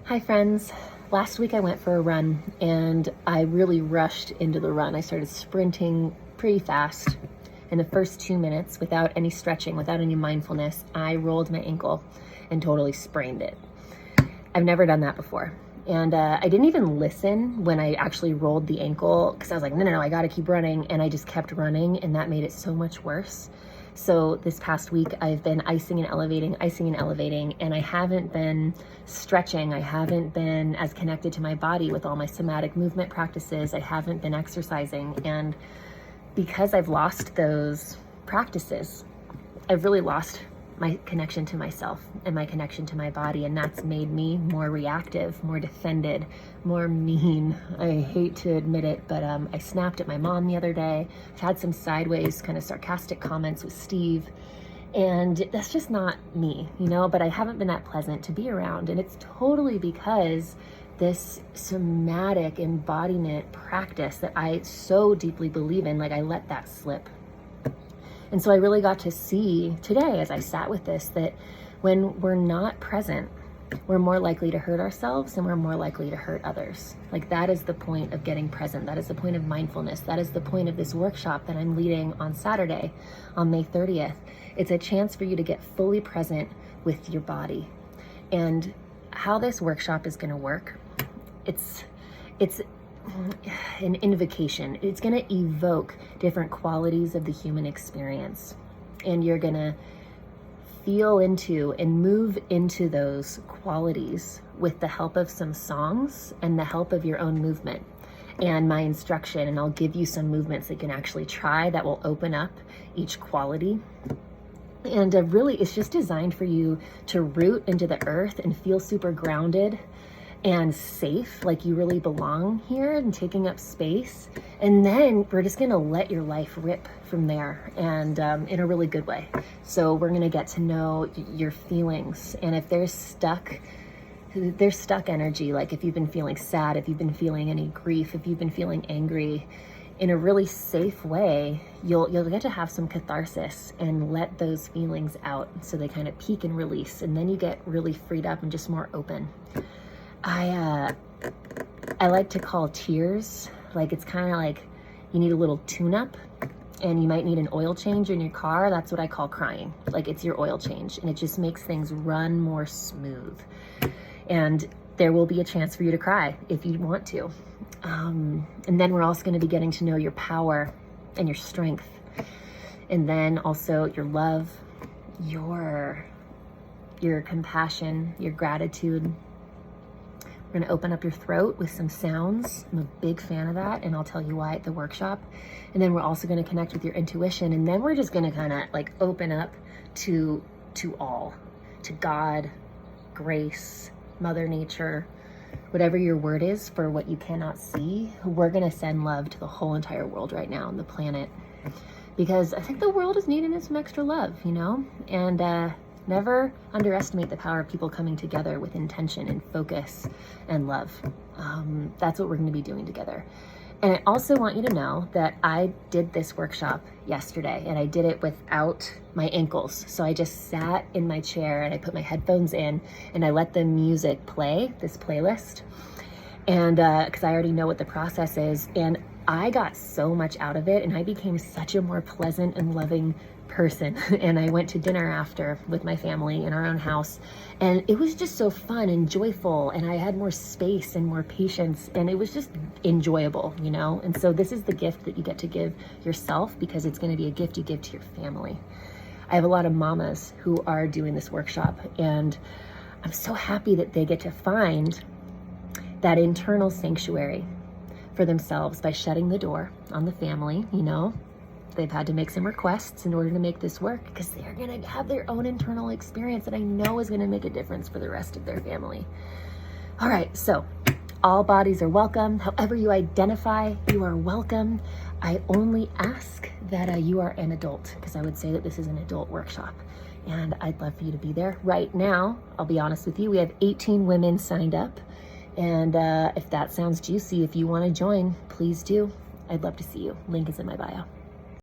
Hi friends. Last week I went for a run and I really rushed into the run. I started sprinting pretty fast. In the first 2 minutes, without any stretching, without any mindfulness, I rolled my ankle and totally sprained it. I've never done that before. And I didn't even listen when I actually rolled the ankle because I was like, no, I gotta keep running. And I just kept running and that made it so much worse. So this past week I've been icing and elevating, and I haven't been stretching. I haven't been as connected to my body with all my somatic movement practices. I haven't been exercising. And because I've lost those practices, I've really lost my connection to myself and my connection to my body. And that's made me more reactive, more defended, more mean. I hate to admit it, but I snapped at my mom the other day. I've had some sideways kind of sarcastic comments with Steve. And that's just not me, but I haven't been that pleasant to be around. And it's totally because this somatic embodiment practice that I so deeply believe in, I let that slip. And so I really got to see today as I sat with this, that when we're not present, we're more likely to hurt ourselves and we're more likely to hurt others. That is the point of getting present. That is the point of mindfulness. That is the point of this workshop that I'm leading on Saturday, on May 30th. It's a chance for you to get fully present with your body. And how this workshop is going to work, it's an invocation. It's going to evoke different qualities of the human experience. And you're going to feel into and move into those qualities with the help of some songs and the help of your own movement and my instruction. And I'll give you some movements that you can actually try that will open up each quality. And really, it's just designed for you to root into the earth and feel super grounded and safe, like you really belong here and taking up space. And then we're just gonna let your life rip from there, and in a really good way. So we're gonna get to know your feelings, and if there's stuck energy, like if you've been feeling sad, if you've been feeling any grief, if you've been feeling angry, in a really safe way, you'll get to have some catharsis and let those feelings out so they kind of peak and release, and then you get really freed up and just more open. I like to call tears, it's kind of like you need a little tune-up and you might need an oil change in your car. That's what I call crying. It's your oil change, and it just makes things run more smooth. And there will be a chance for you to cry if you want to. And then we're also going to be getting to know your power and your strength. And then also your love, your compassion, your gratitude. We're going to open up your throat with some sounds. I'm a big fan of that, and I'll tell you why at the workshop. And then we're also going to connect with your intuition, and then we're just going to kind of open up to all, to God, grace, Mother Nature, whatever your word is for what you cannot see. We're going to send love to the whole entire world right now on the planet, because I think the world is needing some extra love, and never underestimate the power of people coming together with intention and focus and love. That's what we're going to be doing together. And I also want you to know that I did this workshop yesterday, and I did it without my ankles. So I just sat in my chair and I put my headphones in and I let the music play, this playlist. And because I already know what the process is, and I got so much out of it, and I became such a more pleasant and loving person. And I went to dinner after with my family in our own house, and it was just so fun and joyful, and I had more space and more patience, and it was just enjoyable, And so this is the gift that you get to give yourself, because it's going to be a gift you give to your family. I have a lot of mamas who are doing this workshop, and I'm so happy that they get to find that internal sanctuary for themselves by shutting the door on the family. They've had to make some requests in order to make this work, because they're going to have their own internal experience that I know is going to make a difference for the rest of their family. All right, so all bodies are welcome. However you identify, you are welcome. I only ask that you are an adult, because I would say that this is an adult workshop, and I'd love for you to be there. Right now, I'll be honest with you, we have 18 women signed up, and if that sounds juicy, if you want to join, please do. I'd love to see you. Link is in my bio.